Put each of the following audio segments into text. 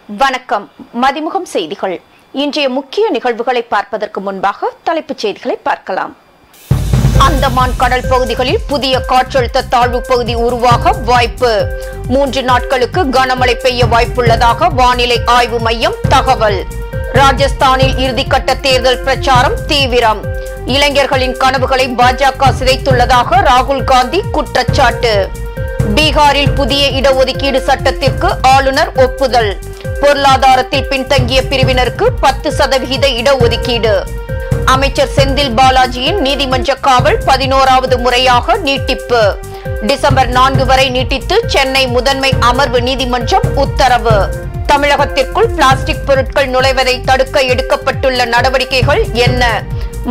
வணக்கம். மதிமுகம் செய்திகள். இன்றைய முக்கிய நிகழ்வுகளை பார்ப்பதற்கு முன்பாக தலைப்புச் செய்திகளை பார்க்கலாம். அந்தமான் கடல் பகுதிகளில் புதிய காற்றழுத்த தாழ்வு பகுதி உருவாக வாய்ப்பு. 3 நாட்களுக்கு கனமழை பெய்ய வாய்ப்புள்ளதாக வானிலை ஆய்வு மையம் தகவல். ராஜஸ்தானில் இறுதிக்கட்ட தேர்தல் பிரச்சாரம் தீவிரம். இளைஞர்களின் கனவுகளை பாஜக சிதைத்துள்ளதாக ராகுல் காந்தி குற்றச்சாட்டு. பீகாரில் புதிய இடஒதுக்கீடு சட்டத்திற்கு ஆளுநர் ஒப்புதல். பொருளாதாரத்தில் பின்தங்கிய பிரிவினருக்கு 10% இடஒதுக்கீடு. அமைச்சர் செந்தில் பாலாஜியின் நீதிமன்ற காவல் 11வது முறையாக நீட்டிப்பு. டிசம்பர் 4 வரை நீட்டித்து சென்னை முதன்மை அமர்வு நீதிமன்றம் உத்தரவு. தமிழகத்திற்குள் பிளாஸ்டிக் பொருட்கள் நுழைவதை தடுக்க எடுக்கப்பட்டுள்ள நடவடிக்கைகள் என்ன?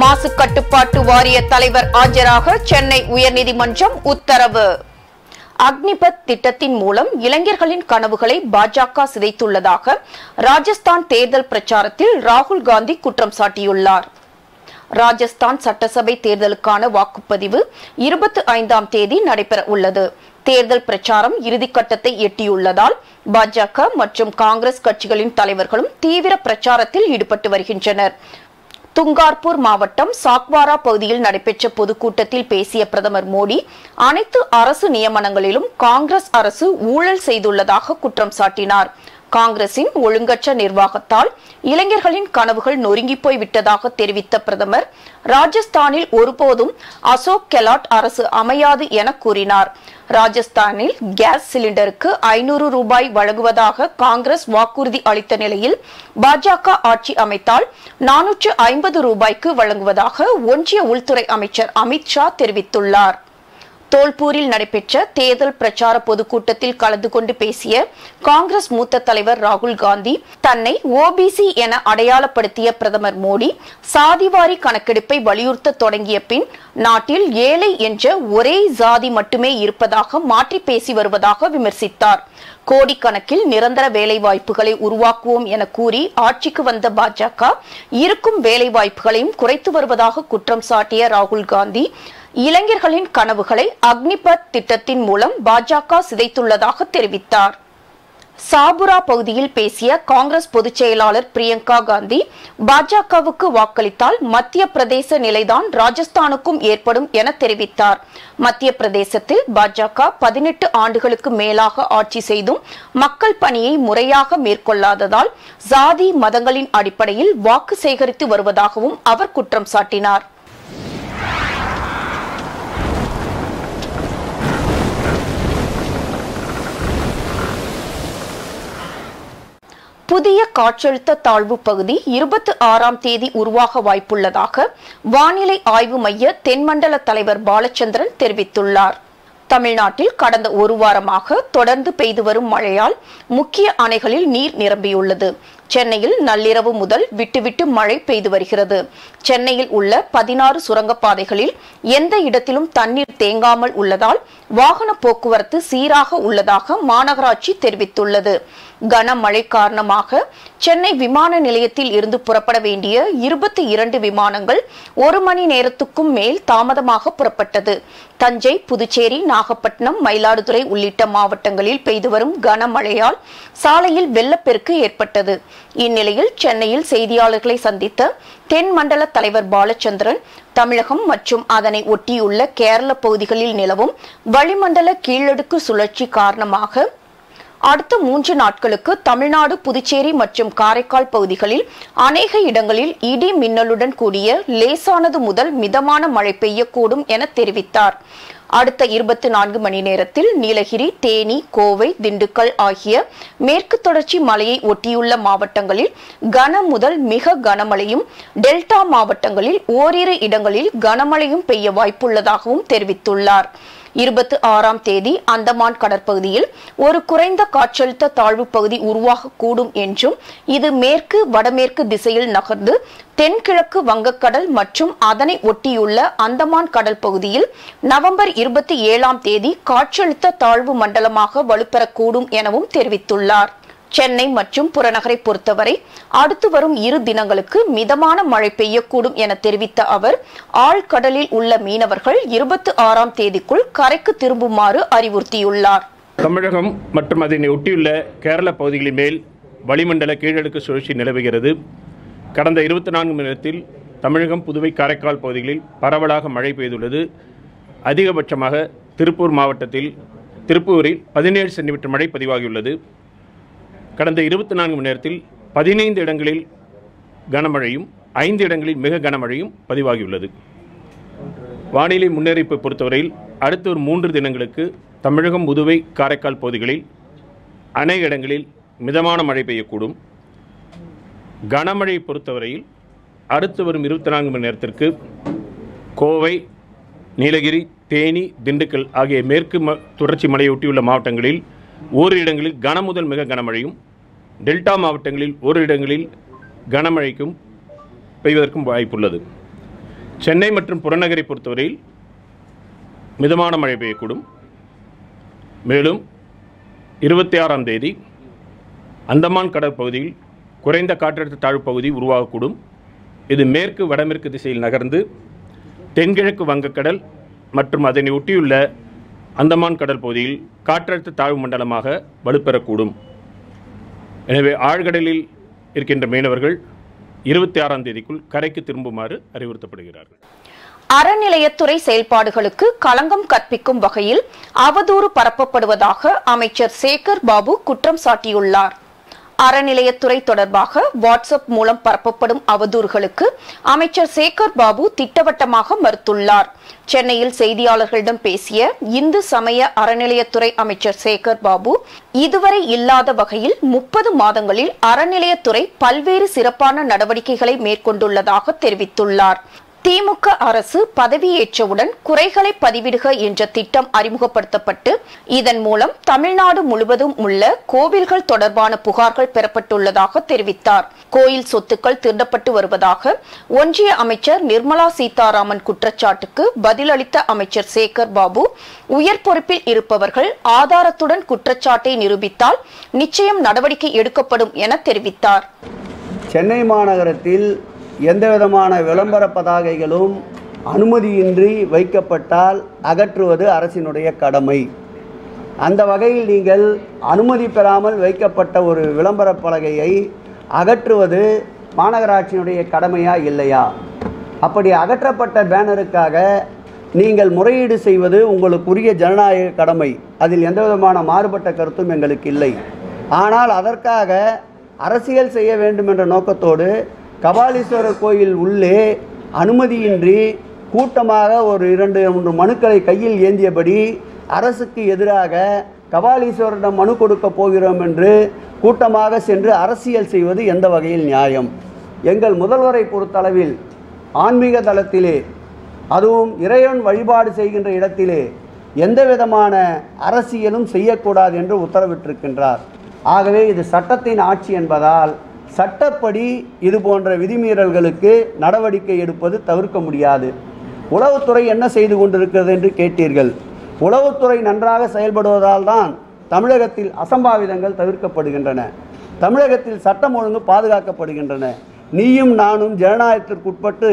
மாசு கட்டுப்பாட்டு வாரிய தலைவர் ஆஜராக சென்னை உயர்நீதிமன்றம் உத்தரவு. அக்னிபத் திட்டத்தின் மூலம் இளைஞர்களின் கனவுகளை பாஜக சிதைத்துள்ளதாக ராஜஸ்தான் தேர்தல் பிரச்சாரத்தில் ராகுல் காந்தி குற்றம் சாட்டியுள்ளார். ராஜஸ்தான் சட்டசபை தேர்தலுக்கான வாக்குப்பதிவு 25ஆம் தேதி நடைபெற உள்ளது. தேர்தல் பிரச்சாரம் இறுதிக்கட்டத்தை எட்டியுள்ளதால் பாஜக மற்றும் காங்கிரஸ் கட்சிகளின் தலைவர்களும் தீவிர பிரச்சாரத்தில் ஈடுபட்டு வருகின்றனர். துங்கார்பூர் மாவட்டம் சாக்வாரா பகுதியில் நடைபெற்ற பொதுக்கூட்டத்தில் பேசிய பிரதமர் மோடி அனைத்து அரசு நியமனங்களிலும் காங்கிரஸ் அரசு ஊழல் செய்துள்ளதாக குற்றம் சாட்டினார். காங்கிரசின் ஒழுங்கற்ற நிர்வாகத்தால் இளைஞர்களின் கனவுகள் நொறுங்கி போய் விட்டதாக தெரிவித்த பிரதமர் ராஜஸ்தானில் ஒருபோதும் அசோக் கெலாட் அரசு அமையாது என கூறினார். ராஜஸ்தானில் கேஸ் சிலிண்டருக்கு 500 ரூபாய் வழங்குவதாக காங்கிரஸ் வாக்குறுதி அளித்த நிலையில் பாஜக ஆட்சி அமைத்தால் 450 ரூபாய்க்கு வழங்குவதாக ஒன்றிய உள்துறை அமைச்சர் அமித் ஷா தெரிவித்துள்ளார். தோல்பூரில் நடைபெற்ற தேர்தல் பிரச்சார பொதுக்கூட்டத்தில் கலந்து கொண்டு பேசிய காங்கிரஸ் மூத்த தலைவர் ராகுல் காந்தி தன்னை ஓபிசி என அடையாளப்படுத்திய பிரதமர் மோடி சாதிவாரி கணக்கெடுப்பை வலியுறுத்த தொடங்கிய பின் நாட்டில் ஏழை என்ற ஒரே ஜாதி மட்டுமே இருப்பதாக மாற்றி பேசி வருவதாக விமர்சித்தார். கோடிக்கணக்கில் நிரந்தர வேலை வாய்ப்புகளை உருவாக்குவோம் என கூறி ஆட்சிக்கு வந்த பாஜக இருக்கும் வேலை வாய்ப்புகளையும் குறைத்து வருவதாக குற்றம் சாட்டிய ராகுல் காந்தி இளைஞர்களின் கனவுகளை அக்னிபத் திட்டத்தின் மூலம் பாஜக சிதைத்துள்ளதாக தெரிவித்தார். சாபுரா பகுதியில் பேசிய காங்கிரஸ் பொதுச் செயலாளர் பிரியங்கா காந்தி பாஜகவுக்கு வாக்களித்தால் மத்திய பிரதேச நிலைதான் ராஜஸ்தானுக்கும் ஏற்படும் என தெரிவித்தார். மத்திய பிரதேசத்தில் பாஜக 18 ஆண்டுகளுக்கு மேலாக ஆட்சி செய்தும் மக்கள் பணியை முறையாக மேற்கொள்ளாததால் சாதி மதங்களின் அடிப்படையில் வாக்கு சேகரித்து வருவதாகவும் அவர் குற்றம் சாட்டினார். புதிய காற்றழுத்த தாழ்வு பகுதி 26ஆம் தேதி உருவாக வாய்ப்புள்ளதாக வானிலை ஆய்வு மைய தென்மண்டல தலைவர் பாலச்சந்திரன் தெரிவித்துள்ளார். தமிழ்நாட்டில் கடந்த ஒரு வாரமாக தொடர்ந்து பெய்து வரும் மழையால் முக்கிய அணைகளில் நீர் நிரம்பியுள்ளது. சென்னையில் நள்ளிரவு முதல் விட்டுவிட்டு மழை பெய்து வருகிறது. சென்னையில் உள்ள 16 சுரங்கப்பாதைகளில் எந்த இடத்திலும் தண்ணீர் தேங்காமல் உள்ளதால் வாகன போக்குவரத்து சீராக உள்ளதாக மாநகராட்சி தெரிவித்துள்ளது. கனமழை காரணமாக சென்னை விமான நிலையத்தில் இருந்து புறப்பட வேண்டிய 22 விமானங்கள் 1 மணி நேரத்துக்கும் மேல் தாமதமாக புறப்பட்டது. தஞ்சை, புதுச்சேரி, நாகப்பட்டினம், மயிலாடுதுறை உள்ளிட்ட மாவட்டங்களில் பெய்து வரும் கனமழையால் சாலையில் வெள்ளப்பெருக்கு ஏற்பட்டது. இந்நிலையில் சென்னையில் செய்தியாளர்களை சந்தித்த தென்மண்டல தலைவர் பாலச்சந்திரன் தமிழகம் மற்றும் அதனை ஒட்டியுள்ள கேரள பகுதிகளில் நிலவும் வளிமண்டல கீழடுக்கு சுழற்சி காரணமாக அடுத்த 3 நாட்களுக்கு தமிழ்நாடு, புதுச்சேரி மற்றும் காரைக்கால் பகுதிகளில் அநேக இடங்களில் இடி மின்னலுடன் கூடிய லேசானது முதல் மிதமான மழை பெய்யக்கூடும் என தெரிவித்தார். அடுத்த 24 மணி நேரத்தில் நீலகிரி, தேனி, கோவை, திண்டுக்கல் ஆகிய மேற்கு தொடர்ச்சி மலையை ஒட்டியுள்ள மாவட்டங்களில் கன முதல் மிக கனமழையும், டெல்டா மாவட்டங்களில் ஓரிரு இடங்களில் கனமழையும் பெய்ய வாய்ப்புள்ளதாகவும் தெரிவித்துள்ளார். 26ஆம் தேதி அந்தமான் கடற்பகுதியில் ஒரு குறைந்த காற்றழுத்த தாழ்வு பகுதி உருவாகக்கூடும் என்றும் இது மேற்கு வடமேற்கு திசையில் நகர்ந்து தென்கிழக்கு வங்கக்கடல் மற்றும் அதனை ஒட்டியுள்ள அந்தமான் கடல் பகுதியில் நவம்பர் 27ஆம் தேதி காற்றழுத்த தாழ்வு மண்டலமாக வலுப்பெறக்கூடும் எனவும் தெரிவித்துள்ளார். சென்னை மற்றும் புறநகரை பொறுத்தவரை அடுத்து வரும் 2 தினங்களுக்கு மிதமான மழை பெய்யக்கூடும் என தெரிவித்த அவர் ஆழ்கடலில் உள்ள மீனவர்கள் 26ஆம் தேதிக்குள் கரைக்கு திரும்புமாறு அறிவுறுத்தியுள்ளார். தமிழகம் மற்றும் அதனை ஒட்டியுள்ள கேரள பகுதிகளின் மேல் வளிமண்டல கீழடுக்கு சுழற்சி நிலவுகிறது. கடந்த 24 மணி நேரத்தில் தமிழகம், புதுவை, காரைக்கால் பகுதிகளில் பரவலாக மழை பெய்துள்ளது. அதிகபட்சமாக திருப்பூர் மாவட்டத்தில் திருப்பூரில் 17 சென்டிமீட்டர் மழை பதிவாகியுள்ளது. கடந்த 24 மணி நேரத்தில் 15 இடங்களில் கனமழையும் 5 இடங்களில் மிக கனமழையும் பதிவாகியுள்ளது. வானிலை முன்னறிவிப்பை பொறுத்தவரையில் அடுத்த ஒரு 3 தினங்களுக்கு தமிழகம், புதுவை, காரைக்கால் பகுதிகளில் அநேக இடங்களில் மிதமான மழை பெய்யக்கூடும். கனமழை பொறுத்தவரையில் அடுத்து வரும் 24 மணி நேரத்திற்கு கோவை, நீலகிரி, தேனி, திண்டுக்கல் ஆகிய மேற்கு தொடர்ச்சி மலையொட்டியுள்ள மாவட்டங்களில் ஓரிரு இடங்களில் கன முதல் மிக கனமழையும், டெல்டா மாவட்டங்களில் ஓரிரு இடங்களில் கனமழைக்கும் பெய்வதற்கும் வாய்ப்புள்ளது. சென்னை மற்றும் புறநகரை பொறுத்தவரையில் மிதமான மழை பெய்யக்கூடும். மேலும் 26ஆம் தேதி அந்தமான் கடற்பகுதியில் குறைந்த காற்றழுத்த தாழ்வு பகுதி உருவாகக்கூடும். இது மேற்கு வடமேற்கு திசையில் நகர்ந்து தென்கிழக்கு வங்கக்கடல் மற்றும் அதனை ஒட்டியுள்ள அந்தமான் கடல் பகுதியில் காற்றழுத்த தாழ்வு மண்டலமாக வலுப்பெறக்கூடும். எனவே ஆழ்கடலில் இருக்கின்ற மீனவர்கள் 26ஆம் தேதிக்குள் கரைக்கு திரும்புமாறு அறிவுறுத்தப்படுகிறார்கள். அறநிலையத்துறை செயல்பாடுகளுக்கு களங்கம் கற்பிக்கும் வகையில் அவதூறு பரப்பப்படுவதாக அமைச்சர் சேகர் பாபு குற்றம் சாட்டியுள்ளார். அறநிலையத்துறை தொடர்பாக வாட்ஸ்அப் மூலம் பரப்பப்படும் அவதூறுகளுக்கு அமைச்சர் சேகர் பாபு திட்டவட்டமாக மறுத்துள்ளார். சென்னையில் செய்தியாளர்களிடம் பேசிய இந்து சமய அறநிலையத்துறை அமைச்சர் சேகர் பாபு, இதுவரை இல்லாத வகையில் 30 மாதங்களில் அறநிலையத்துறை பல்வேறு சிறப்பான நடவடிக்கைகளை மேற்கொண்டுள்ளதாக தெரிவித்துள்ளார். திமுக அரசு பதவியேற்றவுடன் குறைகளை பதிவிடுக என்ற திட்டம் அறிமுகப்படுத்தப்பட்டு இதன் மூலம் தமிழ்நாடு முழுவதும் உள்ள கோவில்கள் தொடர்பான புகார்கள் பெறப்பட்டுள்ளதாக தெரிவித்தார். கோயில் சொத்துக்கள் திருடப்பட்டு வருவதாக ஒன்றிய அமைச்சர் நிர்மலா சீதாராமன் குற்றச்சாட்டுக்கு பதிலளித்த அமைச்சர் சேகர் பாபு, உயர் பொறுப்பில் இருப்பவர்கள் ஆதாரத்துடன் குற்றச்சாட்டை நிரூபித்தால் நிச்சயம் நடவடிக்கை எடுக்கப்படும் என தெரிவித்தார். சென்னை மாநகரத்தில் எந்தவிதமான விளம்பர பதாகைகளும் அனுமதியின்றி வைக்கப்பட்டால் அகற்றுவது அரசினுடைய கடமை. அந்த வகையில் நீங்கள் அனுமதி பெறாமல் வைக்கப்பட்ட ஒரு விளம்பர பலகையை அகற்றுவது மாநகராட்சியினுடைய கடமையா இல்லையா? அப்படி அகற்றப்பட்ட பேனருக்காக நீங்கள் முறையீடு செய்வது உங்களுக்குரிய ஜனநாயக கடமை. அதில் எந்தவிதமான மாறுபட்ட கருத்தும் எங்களுக்கு இல்லை. ஆனால் அதற்காக அரசியல் செய்ய வேண்டும் என்ற நோக்கத்தோடு கபாலீஸ்வரர் கோயில் உள்ளே அனுமதியின்றி கூட்டமாக ஒரு 2-3 மனுக்களை கையில் ஏந்தியபடி அரசுக்கு எதிராக கபாலீஸ்வரரிடம் மனு கொடுக்க போகிறோம் என்று கூட்டமாக சென்று அரசியல் செய்வது எந்த வகையில் நியாயம்? எங்கள் முதல்வரை பொறுத்தளவில் ஆன்மீக தளத்திலே, அதுவும் இறைவன் வழிபாடு செய்கின்ற இடத்திலே எந்த விதமான அரசியலும் செய்யக்கூடாது என்று உத்தரவிட்டிருக்கின்றார். ஆகவே இது சட்டத்தின் ஆட்சி என்பதால் சட்டப்படி இது போன்ற விதிமீறல்களுக்கு நடவடிக்கை எடுப்பது தவிர்க்க முடியாது. உளவுத்துறை என்ன செய்து கொண்டிருக்கிறது என்று கேட்டீர்கள். உளவுத்துறை நன்றாக செயல்படுவதால் தான் தமிழகத்தில் அசம்பாவிதங்கள் தவிர்க்கப்படுகின்றன. தமிழகத்தில் சட்டம் ஒழுங்கு பாதுகாக்கப்படுகின்றன. நீயும் நானும் ஜனநாயகத்திற்குட்பட்டு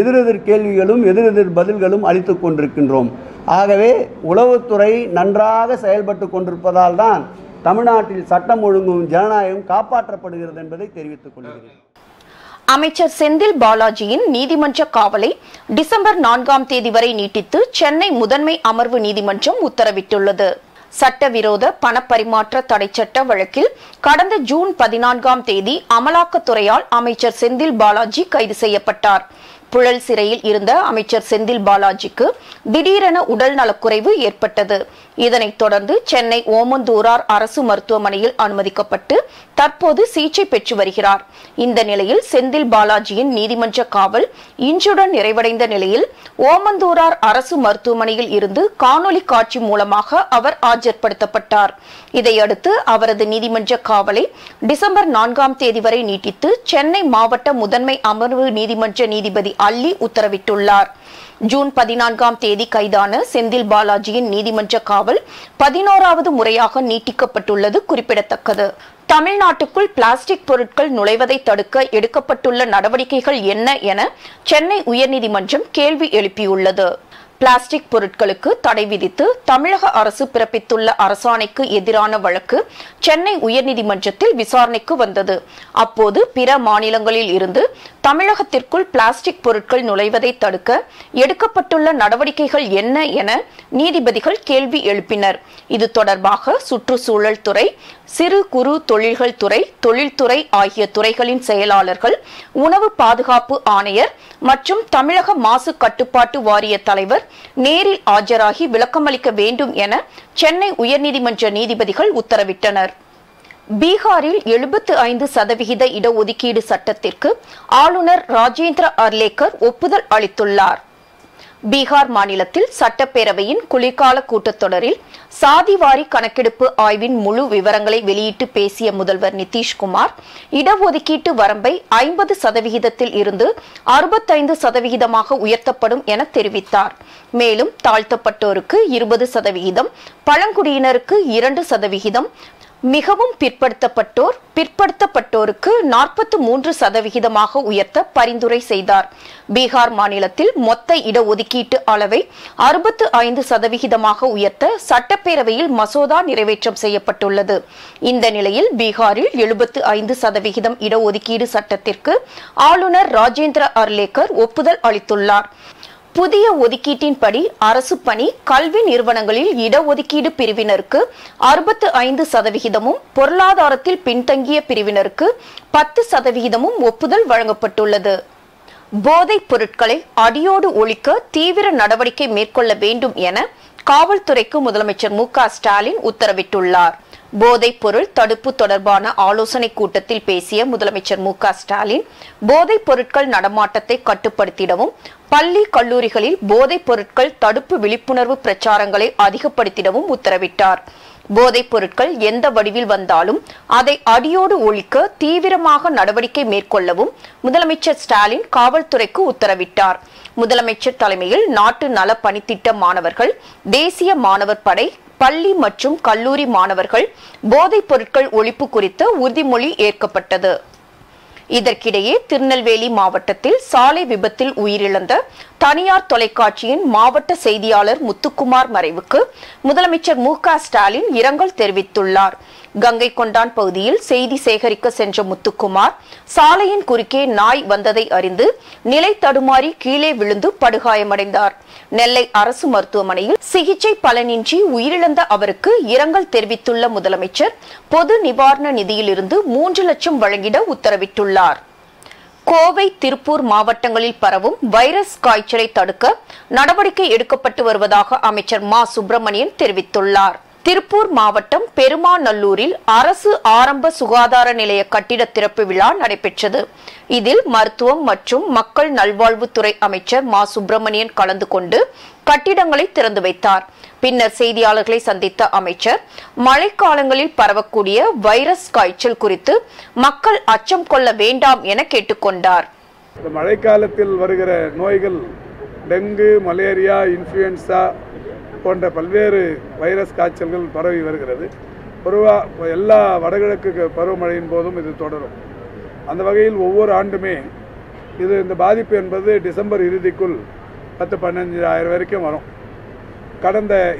எதிரெதிர் கேள்விகளும் எதிரெதிர் பதில்களும் அளித்து கொண்டிருக்கின்றோம். ஆகவே உளவுத்துறை நன்றாக செயல்பட்டு கொண்டிருப்பதால் தான் தமிழ்நாட்டில் சட்டம் ஒழுங்கும் ஜனநாயகம் காப்பாற்றப்படுகிறது என்பதை தெரிவித்துக் கொள்கிறேன். அமைச்சர் செந்தில் பாலாஜியின் நீதிமன்ற காவலை டிசம்பர் 4ஆம் தேதி வரை நீட்டித்து சென்னை முதன்மை அமர்வு நீதிமன்றம் உத்தரவிட்டுள்ளது. சட்டவிரோத பணப்பரிமாற்ற தடை சட்ட வழக்கில் கடந்த ஜூன் 14ஆம் தேதி அமலாக்கத்துறையால் அமைச்சர் செந்தில் பாலாஜி கைது செய்யப்பட்டார். புழல் சிறையில் இருந்த அமைச்சர் செந்தில் பாலாஜிக்கு திடீரென உடல் நலக்குறைவு ஏற்பட்டது. இதனைத் தொடர்ந்து சென்னை ஓமந்தூரார் அரசு மருத்துவமனையில் அனுமதிக்கப்பட்டு தற்போது சிகிச்சை பெற்று வருகிறார். இந்த நிலையில் செந்தில் பாலாஜியின் நீதிமன்ற காவல் இன்றுடன் நிறைவடைந்த நிலையில் ஓமந்தூரார் அரசு மருத்துவமனையில் இருந்து காணொலி காட்சி மூலமாக அவர் ஆஜர்படுத்தப்பட்டார். இதையடுத்து அவரது நீதிமன்ற காவலை டிசம்பர் 4ஆம் தேதி வரை நீட்டித்து சென்னை மாவட்ட முதன்மை அமர்வு நீதிமன்ற நீதிபதி அல்லி உத்தரவிட்டுள்ளார். ஜூன் 14ஆம் தேதி கைதான செந்தில் பாலாஜியின் நீதிமன்ற காவல் 11வது முறையாக நீட்டிக்கப்பட்டுள்ளது குறிப்பிடத்தக்கது. தமிழ்நாட்டுக்குள் பிளாஸ்டிக் பொருட்கள் நுழைவதை தடுக்க எடுக்கப்பட்டுள்ள நடவடிக்கைகள் என்ன என சென்னை உயர்நீதிமன்றம் கேள்வி எழுப்பியுள்ளது. பிளாஸ்டிக் பொருட்களுக்கு தடை விதித்து தமிழக அரசு பிறப்பித்துள்ள அரசாணைக்கு எதிரான வழக்கு சென்னை உயர்நீதிமன்றத்தில் விசாரணைக்கு வந்தது. அப்போது பிற மாநிலங்களில் இருந்து தமிழகத்திற்குள் பிளாஸ்டிக் பொருட்கள் நுழைவதை தடுக்க எடுக்கப்பட்டுள்ள நடவடிக்கைகள் என்ன என நீதிபதிகள் கேள்வி எழுப்பினர். இது தொடர்பாக சுற்றுச்சூழல் துறை, சிறு குறு தொழில்கள் துறை, தொழில்துறை ஆகிய துறைகளின் செயலாளர்கள், உணவு பாதுகாப்பு ஆணையர் மற்றும் தமிழக மாசு கட்டுப்பாட்டு வாரிய தலைவர் நேரில் ஆஜராகி விளக்கமளிக்க வேண்டும் என சென்னை உயர்நீதிமன்ற நீதிபதிகள் உத்தரவிட்டனர். பீகாரில் 75% இடஒதுக்கீடு சட்டத்திற்கு ஆளுநர் ராஜேந்திர அர்லேக்கர் ஒப்புதல் அளித்துள்ளார். பீகார் மாநிலத்தில் சட்டப்பேரவையின் குளிர்கால கூட்டத்தொடரில் சாதிவாரி கணக்கெடுப்பு ஆய்வின் முழு விவரங்களை வெளியிட்டு பேசிய முதல்வர் நிதிஷ்குமார், இடஒதுக்கீட்டு வரம்பை 50% இருந்து 65% உயர்த்தப்படும் என தெரிவித்தார். மேலும் தாழ்த்தப்பட்டோருக்கு 20%, பழங்குடியினருக்கு 2%, மிகவும் பிற்படுத்தப்பட்டோருக்கு 43% உயர்த்த பரிந்துரை செய்தார். பீகார் மாநிலத்தில் மொத்த இடஒதுக்கீட்டு அளவை 65% உயர்த்த சட்டப்பேரவையில் மசோதா நிறைவேற்றம் செய்யப்பட்டுள்ளது. இந்த நிலையில் பீகாரில் 75% இடஒதுக்கீடு சட்டத்திற்கு ஆளுநர் ராஜேந்திர அர்லேக்கர் ஒப்புதல் அளித்துள்ளார். புதிய ஒதுக்கீட்டின்படி அரசு பணி, கல்வி நிறுவனங்களில் இடஒதுக்கீடு பிரிவினருக்கு 65%, பொருளாதாரத்தில் பின்தங்கிய பிரிவினருக்கு 10% ஒப்புதல் வழங்கப்பட்டுள்ளது. போதைப் பொருட்களை அடியோடு ஒழிக்க தீவிர நடவடிக்கை மேற்கொள்ள வேண்டும் என காவல்துறைக்கு முதலமைச்சர் மு.க.ஸ்டாலின் உத்தரவிட்டுள்ளார். போதைப் பொருள் தடுப்பு தொடர்பான ஆலோசனை கூட்டத்தில் பேசிய முதலமைச்சர் மு.க.ஸ்டாலின், போதைப் பொருட்கள் நடமாட்டத்தை கட்டுப்படுத்திடவும், பள்ளி கல்லூரிகளில் போதைப் பொருட்கள் தடுப்பு விழிப்புணர்வு பிரச்சாரங்களை அதிகப்படுத்திடவும் உத்தரவிட்டார். போதைப் பொருட்கள் எந்த வடிவில் வந்தாலும் அதை அடியோடு ஒழிக்க தீவிரமாக நடவடிக்கை மேற்கொள்ளவும் முதலமைச்சர் ஸ்டாலின் காவல்துறைக்கு உத்தரவிட்டார். முதலமைச்சர் தலைமையில் நாட்டு நல பணித்திட்ட மாணவர்கள், தேசிய மாணவர் படை, பள்ளி மற்றும் கல்லூரி மாணவர்கள் போதைப் பொருட்கள் ஒழிப்பு குறித்த உறுதிமொழி ஏற்கப்பட்டது. இதற்கிடையே திருநெல்வேலி மாவட்டத்தில் சாலை விபத்தில் உயிரிழந்த தனியார் தொலைக்காட்சியின் மாவட்ட செய்தியாளர் முத்துக்குமார் மறைவுக்கு முதலமைச்சர் மு.க.ஸ்டாலின் இரங்கல் தெரிவித்துள்ளார். கங்கை கொண்டான் பகுதியில் செய்தி சேகரிக்க சென்ற முத்துக்குமார் சாலையின் குறுக்கே நாய் வந்ததை அறிந்து நிலை தடுமாறி கீழே விழுந்து படுகாயமடைந்தார். நெல்லை அரசு மருத்துவமனையில் சிகிச்சை பலனின்றி உயிரிழந்த அவருக்கு இரங்கல் தெரிவித்துள்ள முதலமைச்சர் பொது நிவாரண நிதியிலிருந்து 3 லட்சம் வழங்கிட உத்தரவிட்டுள்ளார். கோவை, திருப்பூர் மாவட்டங்களில் பரவும் வைரஸ் காய்ச்சலை தடுக்க நடவடிக்கை எடுக்கப்பட்டு வருவதாக அமைச்சர் மா சுப்பிரமணியன் தெரிவித்துள்ளார். திருப்பூர் மாவட்டம் பெருமாநல்லூரில் அரசு ஆரம்ப சுகாதார நிலைய கட்டிட திறப்பு விழா நடைபெற்றது. இதில் மருத்துவம் மற்றும் மக்கள் நல்வாழ்வுத்துறை அமைச்சர் மா சுப்பிரமணியன் கலந்து கொண்டு கட்டிடங்களை திறந்து வைத்தார். பின்னர் செய்தியாளர்களை சந்தித்த அமைச்சர், மழைக்காலங்களில் பரவக்கூடிய வைரஸ் காய்ச்சல் குறித்து மக்கள் அச்சம் கொள்ள வேண்டாம் என கேட்டுக்கொண்டார். மழைக்காலத்தில் வருகிற நோய்கள் டெங்கு, மலேரியா, இன்ஃப்ளூயன்சா போன்ற பல்வேறு வைரஸ் காய்ச்சல்கள் பரவி வருகிறது. பொதுவாக எல்லா வடகிழக்கு பருவமழையின் போதும் இது தொடரும். அந்த வகையில் ஒவ்வொரு ஆண்டுமே இந்த பாதிப்பு என்பது டிசம்பர் இறுதிக்குள் 10-15 வரைக்கும் வரும்.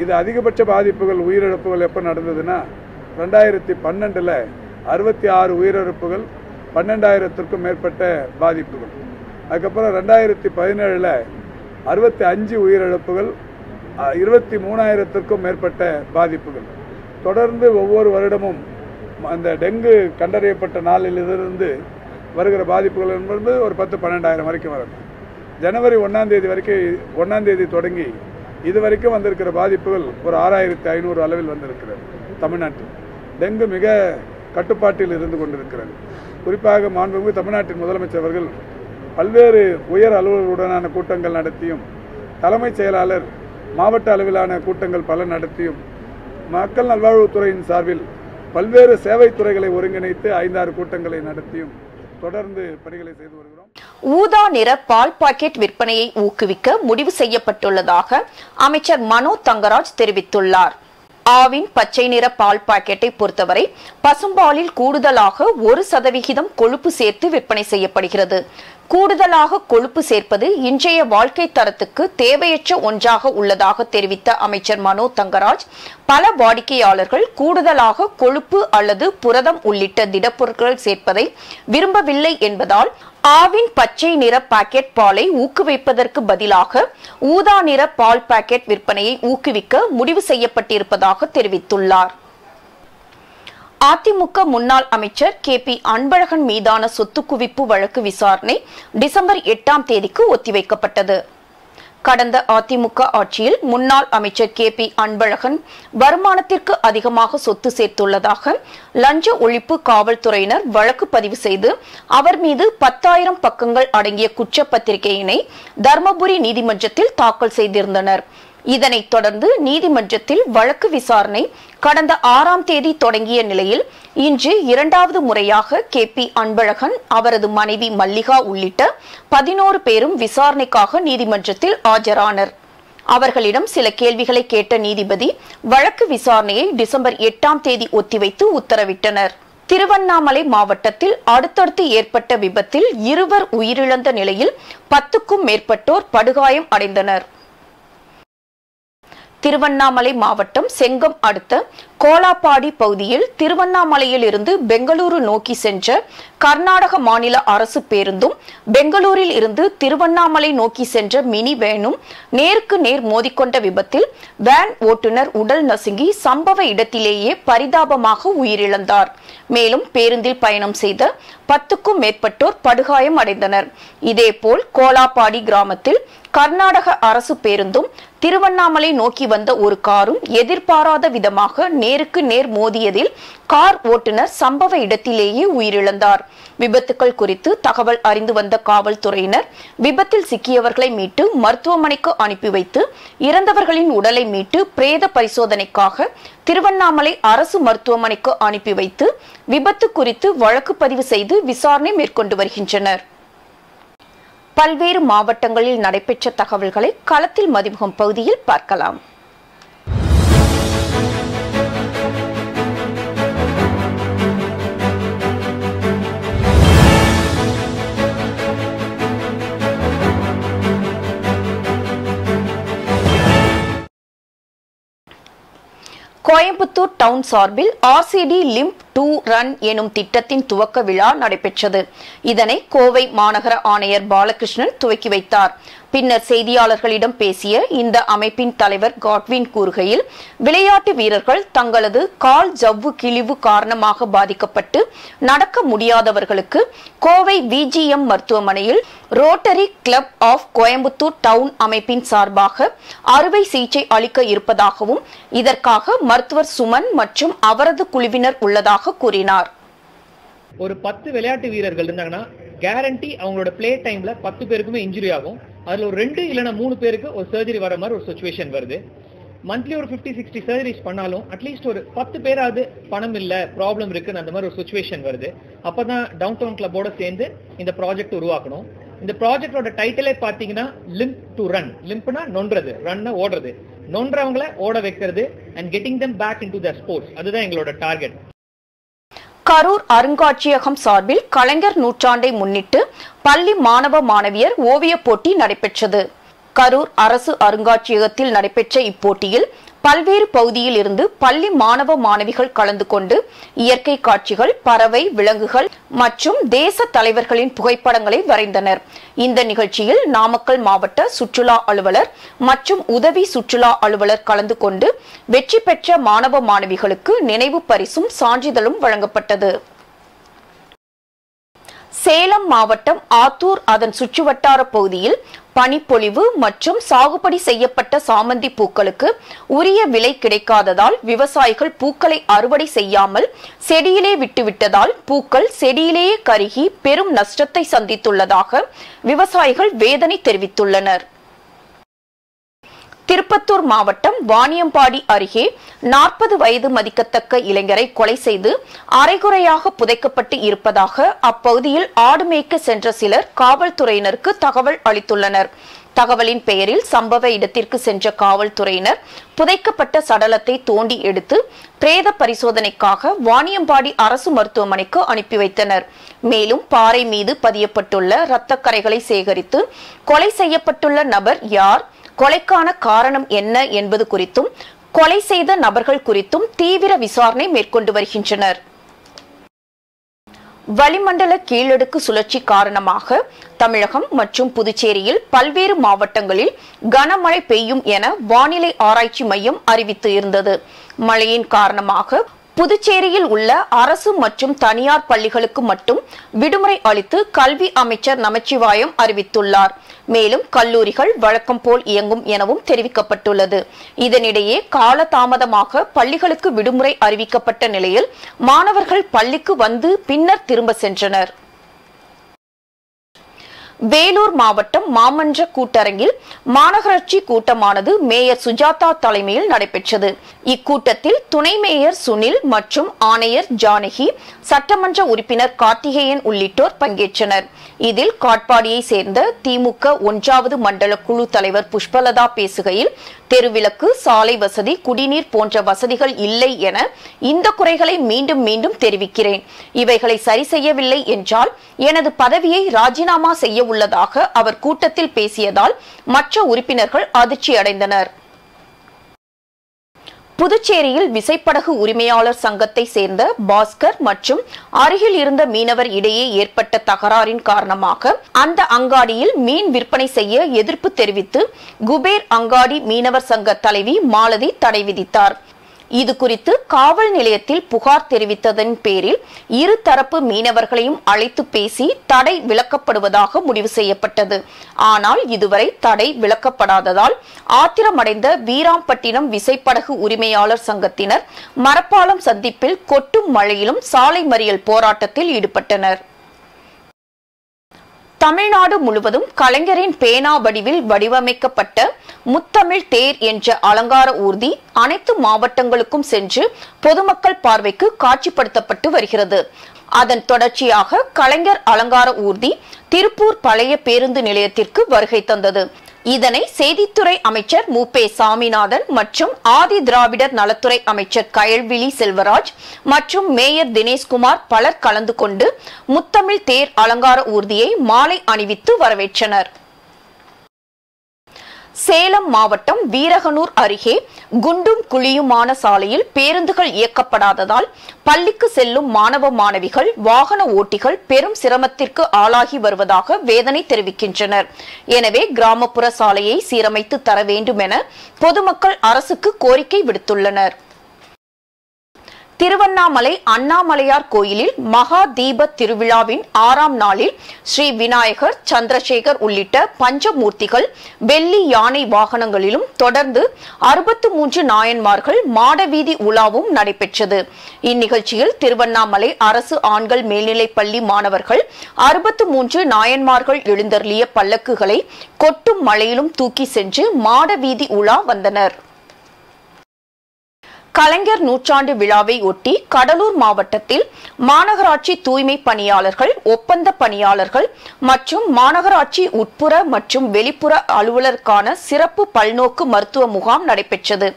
இது அதிகபட்ச பாதிப்புகள், உயிரிழப்புகள் எப்போ நடந்ததுன்னா 2012 66 உயிரிழப்புகள், 12,000க்கும் மேற்பட்ட பாதிப்புகள். அதுக்கப்புறம் 2017 65 உயிரிழப்புகள், 23,000க்கும் மேற்பட்ட பாதிப்புகள். தொடர்ந்து ஒவ்வொரு வருடமும் அந்த டெங்கு கண்டறியப்பட்ட நாளிலிருந்து வருகிற பாதிப்புகள் என்பது ஒரு 10-12,000 வரைக்கும் வரும். ஜனவரி 1ஆம் தேதி தொடங்கி இதுவரைக்கும் வந்திருக்கிற பாதிப்புகள் ஒரு 6,500 அளவில் வந்திருக்கிறது. தமிழ்நாட்டில் டெங்கு மிக கட்டுப்பாட்டில் இருந்து கொண்டிருக்கிறது. குறிப்பாக மாண்புமிகு தமிழ்நாட்டின் முதலமைச்சர் அவர்கள் பல்வேறு உயர் அலுவலர்களுடனான கூட்டங்கள் நடத்தியும், தலைமைச் செயலாளர் மாவட்ட அளவிலான கூட்டங்கள் பல நடத்தியும், மக்கள் நல்வாழ்வுத்துறையின் சார்பில் பல்வேறு சேவை துறைகளை ஒருங்கிணைத்து 5-6 கூட்டங்களை நடத்தியும் தொடர்ந்து பணிகளை செய்து வருகிறோம். ஊதா நிற பால் பாக்கெட் விற்பனையை ஊக்குவிக்க முடிவு செய்யப்பட்டுள்ளதாக அமைச்சர் மனோ தங்கராஜ் தெரிவித்துள்ளார். ஆவின் பச்சை நிற பால் பாக்கெட்டை பொறுத்தவரை பசும்பாலில் கூடுதலாக 1% கொழுப்பு சேர்த்து விற்பனை செய்யப்படுகிறது. கூடுதலாக கொழுப்பு சேர்ப்பது இன்றைய வாழ்க்கை தரத்துக்கு தேவையற்ற ஒன்றாக உள்ளதாக தெரிவித்த அமைச்சர் மனோ தங்கராஜ், பல வாடிக்கையாளர்கள் கூடுதலாக கொழுப்பு அல்லது புரதம் உள்ளிட்ட திடப்பொருட்கள் சேர்ப்பதை விரும்பவில்லை என்பதால் ஆவின் பச்சை நிற பாக்கெட் பாலை ஊக்குவிப்பதற்கு பதிலாக ஊதா நிற பால் பாக்கெட் விற்பனையை ஊக்குவிக்க முடிவு செய்யப்பட்டிருப்பதாக தெரிவித்துள்ளார். அதிமுக முன்னாள் அமைச்சர் KP அன்பழகன் மீதான சொத்து குவிப்பு வழக்கு விசாரணை டிசம்பர் 8ஆம் தேதிக்கு ஒத்திவைக்கப்பட்டது. கடந்த அதிமுக ஆட்சியில் முன்னாள் அமைச்சர் KP அன்பழகன் வருமானத்திற்கு அதிகமாக சொத்து சேர்த்துள்ளதாக லஞ்ச ஒழிப்பு காவல்துறையினர் வழக்கு பதிவு செய்து அவர் மீது 10,000 பக்கங்கள் அடங்கிய குற்றப்பத்திரிகையினை தர்மபுரி நீதிமன்றத்தில் தாக்கல் செய்திருந்தனர். இதனைத் தொடர்ந்து நீதிமன்றத்தில் வழக்கு விசாரணை கடந்த 6ஆம் தேதி தொடங்கிய நிலையில் இன்று 2வது முறையாக KP அன்பழகன், அவரது மனைவி மல்லிகா உள்ளிட்ட 11 பேரும் விசாரணைக்காக நீதிமன்றத்தில் ஆஜரானர். அவர்களிடம் சில கேள்விகளை கேட்ட நீதிபதி வழக்கு விசாரணையை டிசம்பர் 8ஆம் தேதி ஒத்திவைத்து உத்தரவிட்டனர். திருவண்ணாமலை மாவட்டத்தில் அடுத்தடுத்து ஏற்பட்ட விபத்தில் 2 உயிரிழந்த நிலையில் 10க்கும் மேற்பட்டோர் படுகாயம் அடைந்தனர். திருவண்ணாமலை மாவட்டம் செங்கம் அடுத்த கோலாப்பாடி பகுதியில் திருவண்ணாமலையில் இருந்து பெங்களூரு நோக்கி சென்ற கர்நாடக மாநில அரசு பேருந்தும் பெங்களூரில் இருந்து திருவண்ணாமலை நோக்கி சென்ற மினி வேனும் நேருக்கு நேர் மோதிக்கொண்ட விபத்தில் வேன் ஓட்டுநர் உடல் நசுங்கி சம்பவ இடத்திலேயே பரிதாபமாக உயிரிழந்தார். மேலும் பேருந்தில் பயணம் செய்த 10க்கும் மேற்பட்டோர் படுகாயம் அடைந்தனர். இதேபோல் கோலாப்பாடி கிராமத்தில் கர்நாடக அரசு பேருந்தும் திருவண்ணாமலை நோக்கி வந்த ஒரு காரும் எதிர்பாராத விதமாக நேருக்கு நேர் மோதியதில் கார் ஓட்டுநர் சம்பவ இடத்திலேயே உயிரிழந்தார். விபத்துக்கள் குறித்து தகவல் அறிந்து வந்த காவல்துறையினர் விபத்தில் சிக்கியவர்களை மீட்டு மருத்துவமனைக்கு அனுப்பி வைத்து இறந்தவர்களின் உடலை மீட்டு பிரேத பரிசோதனைக்காக திருவண்ணாமலை அரசு மருத்துவமனைக்கு அனுப்பி வைத்து விபத்து குறித்து வழக்கு பதிவு செய்து விசாரணை மேற்கொண்டு வருகின்றனர். பல்வேறு மாவட்டங்களில் நடைபெற்ற தகவல்களை களத்தில் மதிமுகம் பகுதியில் பார்க்கலாம். கோயம்புத்தூர் டவுன் சார்பில் RCD லிம்ப் 2 ரன் எனும் திட்டத்தின் துவக்க விழா நடைபெற்றது. இதனை கோவை மாநகர ஆணையர் பாலகிருஷ்ணன் துவக்கி வைத்தார். பின்னர் செய்தியாளர்களிடம் பேசிய இந்த அமைப்பின் தலைவர் காட்வின் கூறுகையில், விளையாட்டு வீரர்கள் தங்களது கால் ஜவ்வு கிழிவு காரணமாக பாதிக்கப்பட்டு நடக்க முடியாதவர்களுக்கு கோவை VGM மருத்துவமனையில் Rotary Club of Coimbatore Town அமைப்பின் சார்பாக அறுவை சிகிச்சை அளிக்க இருப்பதாகவும் இதற்காக மருத்துவர் சுமன் மற்றும் அவரது குழுவினர் உள்ளதாக கூறினார். ஒரு 10 விளையாட்டு வீரர்கள் இருந்தாங்கன்னா கேரண்டி அவங்களோட பிளே டைம்ல 10 பேருக்குமே இன்ஜுரி ஆகும். அதுல ஒரு 2 இல்லைன்னா 3 பேருக்கு ஒரு சர்ஜரி வர மாதிரி ஒரு சிச்சுவேஷன் வருது. மந்த்லி ஒரு 50-60 சர்ஜரிஸ் பண்ணாலும் அட்லீஸ்ட் ஒரு 10 பேராவது பணம் இல்ல ப்ராப்ளம் இருக்குன்னு அந்த மாதிரி ஒரு சிச்சுவேஷன் வருது. அப்பதான் டவுன் டவுன் கிளப்போட சேர்ந்து இந்த ப்ராஜெக்ட் உருவாக்கணும். இந்த ப்ராஜெக்டோட டைட்டிலே பாத்தீங்கன்னா லிம்ப் டு ரன். லிம்ப்னா நொன்றது, ரன்னா ஓடுறது. நொன்றவங்களை ஓட வைக்கிறது and getting them back into their sports. அதுதான் எங்களோட டார்கெட். கரூர் அருங்காட்சியகம் சார்பில் கலைஞர் நூற்றாண்டை முன்னிட்டு பள்ளி மாணவ மாணவியர் ஓவிய போட்டி நடைபெற்றது. கரூர் அரசு அருங்காட்சியகத்தில் நடைபெற்ற இப்போட்டியில் பல்வேறு பகுதியில் இருந்து பள்ளி மாணவ மாணவிகள் கலந்து கொண்டு இயற்கை காட்சிகள், பறவை, விலங்குகள் மற்றும் தேச தலைவர்களின் புகைப்படங்களை வரைந்தனர். இந்த நிகழ்ச்சியில் நாமக்கல் மாவட்ட சுற்றுலா அலுவலர் மற்றும் உதவி சுற்றுலா அலுவலர் கலந்து கொண்டு வெற்றி பெற்ற மாணவ மாணவிகளுக்கு நினைவு பரிசும் சான்றிதழும் வழங்கப்பட்டது. சேலம் மாவட்டம் ஆத்தூர் அதன் சுற்றுவட்டார பகுதியில் பனிப்பொழிவு மற்றும் சாகுபடி செய்யப்பட்ட சாமந்தி பூக்களுக்கு உரிய விலை கிடைக்காததால் விவசாயிகள் பூக்களை அறுவடை செய்யாமல் செடியிலே விட்டுவிட்டதால் பூக்கள் செடியிலேயே கருகி பெரும் நஷ்டத்தை சந்தித்துள்ளதாக விவசாயிகள் வேதனை தெரிவித்துள்ளனர். திருப்பத்தூர் மாவட்டம் வாணியம்பாடி அருகே 40 வயது மதிக்கத்தக்க இளைஞரை கொலை செய்து அரைகுறையாக புதைக்கப்பட்டு இருப்பதாக அப்பகுதியில் ஆடு மேய்க்க சென்ற சிலர் காவல்துறையினருக்கு தகவல் அளித்துள்ளனர். தகவலின் பெயரில் சம்பவ இடத்திற்கு சென்ற காவல்துறையினர் புதைக்கப்பட்ட சடலத்தை தோண்டி எடுத்து பிரேத பரிசோதனைக்காக வாணியம்பாடி அரசு மருத்துவமனைக்கு அனுப்பி வைத்தனர். மேலும் பாறை மீது பதியப்பட்டுள்ள இரத்த கறைகளை சேகரித்து கொலை செய்யப்பட்டுள்ள நபர் யார், கொலைக்கான காரணம் என்ன என்பது குறித்தும் கொலை செய்த நபர்கள் குறித்தும் தீவிர விசாரணை மேற்கொண்டு வருகின்றனர். வளிமண்டல கீழடுக்கு சுழற்சி காரணமாக தமிழகம் மற்றும் புதுச்சேரியில் பல்வேறு மாவட்டங்களில் கனமழை பெய்யும் என வானிலை ஆராய்ச்சி மையம் அறிவித்து இருந்தது. மழையின் காரணமாக புதுச்சேரியில் உள்ள அரசு மற்றும் தனியார் பள்ளிகளுக்கு மட்டும் விடுமுறை அளித்து கல்வி அமைச்சர் நமச்சிவாயம் அறிவித்துள்ளார். மேலும் கல்லூரிகள் வழக்கம் போல் இயங்கும் எனவும் தெரிவிக்கப்பட்டுள்ளது. இதனிடையே காலதாமதமாக பள்ளிகளுக்கு விடுமுறை அறிவிக்கப்பட்ட நிலையில் மாணவர்கள் பள்ளிக்கு வந்து பின்னர் திரும்ப சென்றனர். வேலூர் மாவட்டம் மாமன்ற கூட்டரங்கில் மாநகராட்சி கூட்டமானது மேயர் சுஜாதா தலைமையில் நடைபெற்றது. இக்கூட்டத்தில் துணை மேயர் சுனில் மற்றும் ஆணையர் ஜானகி, சட்டமன்ற உறுப்பினர் கார்த்திகேயன் உள்ளிட்டோர் பங்கேற்றனர். இதில் காட்பாடியை சேர்ந்த திமுக 1வது மண்டல குழு தலைவர் புஷ்பலதா பேசுகையில், தெருவிளக்கு, சாலை வசதி, குடிநீர் போன்ற வசதிகள் இல்லை என இந்த குறைகளை மீண்டும் மீண்டும் தெரிவிக்கிறேன். இவைகளை சரி செய்யவில்லை என்றால் எனது பதவியை ராஜினாமா செய்ய உள்ளதாக அவர் கூட்டத்தில் பேசியதால் மற்ற உறுப்பினர்கள் அதிர்ச்சி அடைந்தனர். புதுச்சேரியில் விசைப்படகு உரிமையாளர் சங்கத்தை சேர்ந்த பாஸ்கர் மற்றும் அருகில் இருந்த மீனவர் இடையே ஏற்பட்ட தகராறின் காரணமாக அந்த அங்காடியில் மீன் விற்பனை செய்ய எதிர்ப்பு தெரிவித்து குபேர் அங்காடி மீனவர் சங்க தலைவி மாலதி தடை விதித்தார். இது குறித்து காவல் நிலையத்தில் புகார் தெரிவித்ததன் பேரில் இரு தரப்பு மீனவர்களையும் அழைத்து பேசி தடை விலக்கப்படுவதாக முடிவு செய்யப்பட்டது. ஆனால் இதுவரை தடை விலக்கப்படாததால் ஆத்திரமடைந்த வீராம்பட்டினம் விசைப்படகு உரிமையாளர் சங்கத்தினர் மரப்பாலம் சந்திப்பில் கொட்டும் மழையிலும் சாலை மறியல் போராட்டத்தில் ஈடுபட்டனர். தமிழ்நாடு முழுவதும் கலைஞரின் பேனா வடிவில் வடிவமைக்கப்பட்ட முத்தமிழ் தேர் என்ற அலங்கார ஊர்தி அனைத்து மாவட்டங்களுக்கும் சென்று பொதுமக்கள் பார்வைக்கு காட்சிப்படுத்தப்பட்டு வருகிறது. அதன் தொடர்ச்சியாக கலைஞர் அலங்கார ஊர்தி திருப்பூர் பழைய பேருந்து நிலையத்திற்கு வருகை தந்தது. இதனை செய்தித்துறை அமைச்சர் மு.பே. சாமிநாதன் மற்றும் ஆதி திராவிடர் நலத்துறை அமைச்சர் கயல்விழி செல்வராஜ் மற்றும் மேயர் தினேஷ்குமார் பலர் கலந்து கொண்டு முத்தமிழ் தேர் அலங்கார ஊர்தியை மாலை அணிவித்து வரவேற்றனர். சேலம் மாவட்டம் வீரகனூர் அருகே குண்டும் குழியுமான சாலையில் பேருந்துகள் இயக்கப்படாததால் பள்ளிக்கு செல்லும் மாணவ மாணவிகள், வாகன ஓட்டிகள் பெரும் சிரமத்திற்கு ஆளாகி வருவதாக வேதனை தெரிவிக்கின்றனர். எனவே கிராமப்புற சாலையை சீரமைத்து தர வேண்டும் என பொதுமக்கள் அரசுக்கு கோரிக்கை விடுத்துள்ளனர். திருவண்ணாமலை அண்ணாமலையார் கோயிலில் மகா தீப திருவிழாவின் 6ஆம் நாளில் ஸ்ரீ விநாயகர், சந்திரசேகர் உள்ளிட்ட பஞ்சமூர்த்திகள் வெள்ளி யானை வாகனங்களிலும் தொடர்ந்து 63 நாயன்மார்கள் மாடவீதி உலாவும் நடைபெற்றது. இந்நிகழ்ச்சியில் திருவண்ணாமலை அரசு ஆண்கள் மேல்நிலைப் பள்ளி மாணவர்கள் 63 நாயன்மார்கள் எழுந்தருளிய பல்லக்குகளை கொட்டும் மழையிலும் தூக்கி சென்று மாடவீதி உலா வந்தனர். கலைஞர் நூற்றாண்டு விழாவை ஒட்டி கடலூர் மாவட்டத்தில் மாநகராட்சி தூய்மை பணியாளர்கள், ஒப்பந்த பணியாளர்கள் மற்றும் மாநகராட்சி உட்புற மற்றும் வெளிப்புற அலுவலருக்கான சிறப்பு பல்நோக்கு மருத்துவ முகாம் நடைபெற்றது.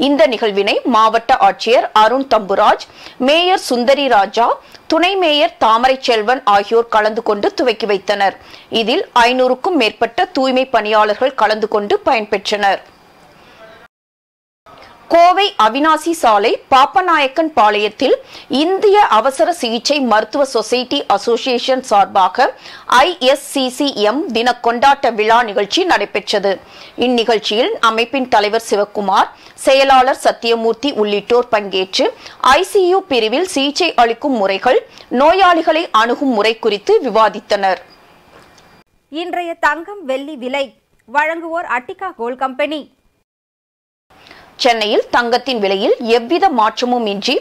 இந்த நிகழ்வினை மாவட்ட ஆட்சியர் அருண் தம்புராஜ், மேயர் சுந்தரி ராஜா, துணை மேயர் தாமரை செல்வன் ஆகியோர் கலந்து கொண்டு துவக்கி வைத்தனர். இதில் 500க்கும் மேற்பட்ட தூய்மை பணியாளர்கள் கலந்து கொண்டு பயன்பெற்றனர். கோவை அவினாசி சாலை பாப்பநாயக்கன் பாளையத்தில் இந்திய அவசர சிகிச்சை மருத்துவ சொசைட்டி அசோசியேஷன் சார்பாக ISCCM தின கொண்டாட்ட விழா நிகழ்ச்சி நடைபெற்றது. இந்நிகழ்ச்சியில் அமைப்பின் தலைவர் சிவக்குமார், செயலாளர் சத்தியமூர்த்தி உள்ளிட்டோர் பங்கேற்று ICU பிரிவில் சிகிச்சை அளிக்கும் முறைகள், நோயாளிகளை அணுகும் முறை குறித்து விவாதித்தனர். இன்றைய தங்கம் வெள்ளி விலை வழங்குவோர் அட்டிகா கோல்ட் கம்பெனி. சென்னையில் தங்கத்தின் விலையில் எவ்வித மாற்றமும் இன்றி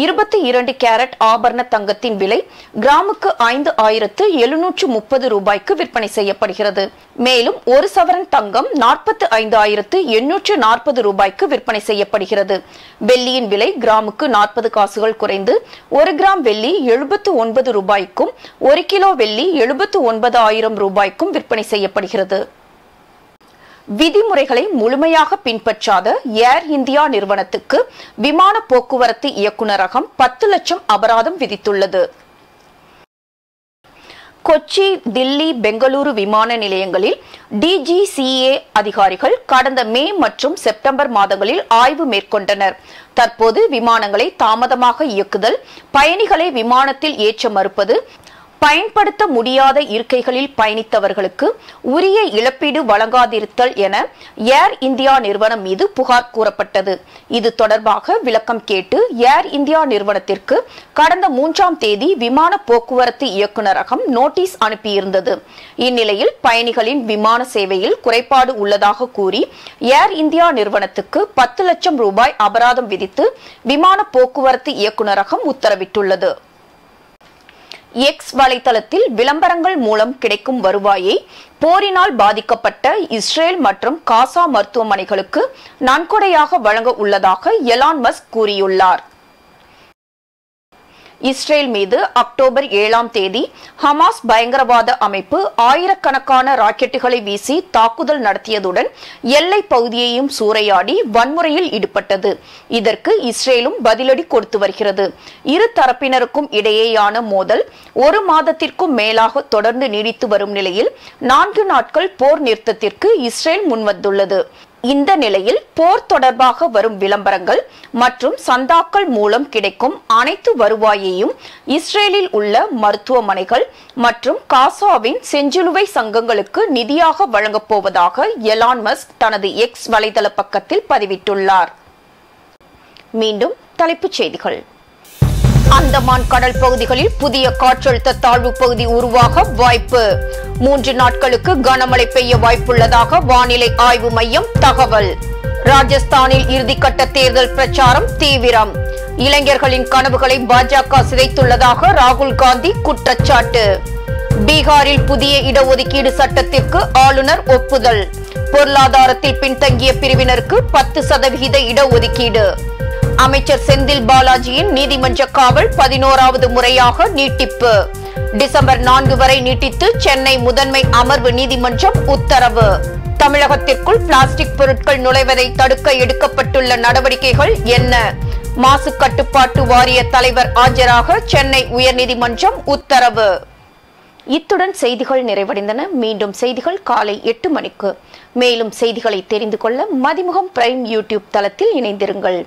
22 கேரட் ஆபரண தங்கத்தின் விலை கிராமுக்கு 5,730 ரூபாய்க்கு விற்பனை செய்யப்படுகிறது. மேலும் ஒரு சவரன் தங்கம் 45,840 ரூபாய்க்கு விற்பனை செய்யப்படுகிறது. வெள்ளியின் விலை கிராமுக்கு 40 காசுகள் குறைந்து 1 கிராம் வெள்ளி 79 ரூபாய்க்கும் 1 கிலோ வெள்ளி 79,000 ரூபாய்க்கும் விற்பனை செய்யப்படுகிறது. விதிமுறைகளை முழுமையாக பின்பற்றாத ஏர் இந்தியா நிறுவனத்துக்கு விமான போக்குவரத்து இயக்குநரகம் 10 லட்சம் அபராதம் விதித்துள்ளது. கொச்சி, தில்லி, பெங்களூரு விமான நிலையங்களில் DGCA அதிகாரிகள் கடந்த மே மற்றும் செப்டம்பர் மாதங்களில் ஆய்வு மேற்கொண்டனர். தற்போது விமானங்களை தாமதமாக இயக்குதல், பயணிகளை விமானத்தில் ஏற்ற மறுப்பது, பயன்படுத்த முடியாத இருக்கைகளில் பயணித்தவர்களுக்கு உரிய இழப்பீடு வழங்காதிருத்தல் என ஏர் இந்தியா நிறுவனம் மீது புகார் கூறப்பட்டது. இது தொடர்பாக விளக்கம் கேட்டு ஏர் இந்தியா நிறுவனத்திற்கு கடந்த 3ஆம் தேதி விமான போக்குவரத்து இயக்குநரகம் நோட்டீஸ் அனுப்பியிருந்தது. இந்நிலையில் பயணிகளின் விமான சேவையில் குறைபாடு உள்ளதாக கூறி ஏர் இந்தியா நிறுவனத்துக்கு 10 லட்சம் ரூபாய் அபராதம் விதித்து விமான போக்குவரத்து இயக்குநரகம் உத்தரவிட்டுள்ளது. எக்ஸ் வலைதளத்தில் விளம்பரங்கள் மூலம் கிடைக்கும் வருவாயை போரினால் பாதிக்கப்பட்ட இஸ்ரேல் மற்றும் காசா மருத்துவமனைகளுக்கு நன்கொடையாக வழங்க உள்ளதாக எலான் மஸ்க் கூறியுள்ளார். இஸ்ரேல் மீது அக்டோபர் 7ஆம் தேதி ஹமாஸ் பயங்கரவாத அமைப்பு ஆயிரக்கணக்கான ராக்கெட்டுகளை வீசி தாக்குதல் நடத்தியதுடன் எல்லை பகுதியையும் சூறையாடி வன்முறையில் ஈடுபட்டது. இதற்கு இஸ்ரேலும் பதிலடி கொடுத்து வருகிறது. இரு தரப்பினருக்கும் இடையேயான மோதல் 1 மாதத்திற்கும் மேலாக தொடர்ந்து நீடித்து வரும் நிலையில் 4 நாட்கள் போர் நிறுத்தத்திற்கு இஸ்ரேல் முன்வந்துள்ளது. இந்த நிலையில் போர் தொடர்பாக வரும் விளம்பரங்கள் மற்றும் சந்தாக்கள் மூலம் கிடைக்கும் அனைத்து வருவாயையும் இஸ்ரேலில் உள்ள மருத்துவமனைகள் மற்றும் காசாவின் செஞ்சிலுவை சங்கங்களுக்கு நிதியாக வழங்கப் போவதாக எலான் மஸ்க் தனது எக்ஸ் வலைதள பக்கத்தில் பதிவிட்டுள்ளார். மீண்டும் தலைப்புச் செய்திகள். அந்தமான் கடல் பகுதிகளில் புதிய காற்றழுத்த தாழ்வு பகுதி உருவாக வாய்ப்பு. 3 நாட்களுக்கு கனமழை பெய்ய வாய்ப்புள்ளதாக வானிலை ஆய்வு மையம் தகவல். ராஜஸ்தானில் இறுதிக்கட்ட தேர்தல் பிரச்சாரம் தீவிரம். இளைஞர்களின் கனவுகளை பாஜக சிதைத்துள்ளதாக ராகுல் காந்தி குற்றச்சாட்டு. பீகாரில் புதிய இடஒதுக்கீடு சட்டத்திற்கு ஆளுநர் ஒப்புதல். பொருளாதாரத்தில் பின்தங்கிய பிரிவினருக்கு 10% இடஒதுக்கீடு. அமைச்சர் செந்தில் பாலாஜியின் நீதிமன்ற காவல் 11வது முறையாக நீட்டிப்பு. டிசம்பர் 4 வரை நீட்டித்து சென்னை முதன்மை அமர்வு நீதிமன்றம் உத்தரவு. தமிழகத்திற்குள் பிளாஸ்டிக் பொருட்கள் நுழைவதை தடுக்க எடுக்கப்பட்டுள்ள நடவடிக்கைகள் என்ன? மாசு கட்டுப்பாட்டு வாரிய தலைவர் ஆஜராக சென்னை உயர்நீதிமன்றம் உத்தரவு. இத்துடன் செய்திகள் நிறைவடைந்தன. மீண்டும் செய்திகள் காலை 8 மணிக்கு. மேலும் செய்திகளை தெரிந்து கொள்ள மதிமுகம் பிரைம் யூடியூப் தளத்தில் இணைந்திருங்கள்.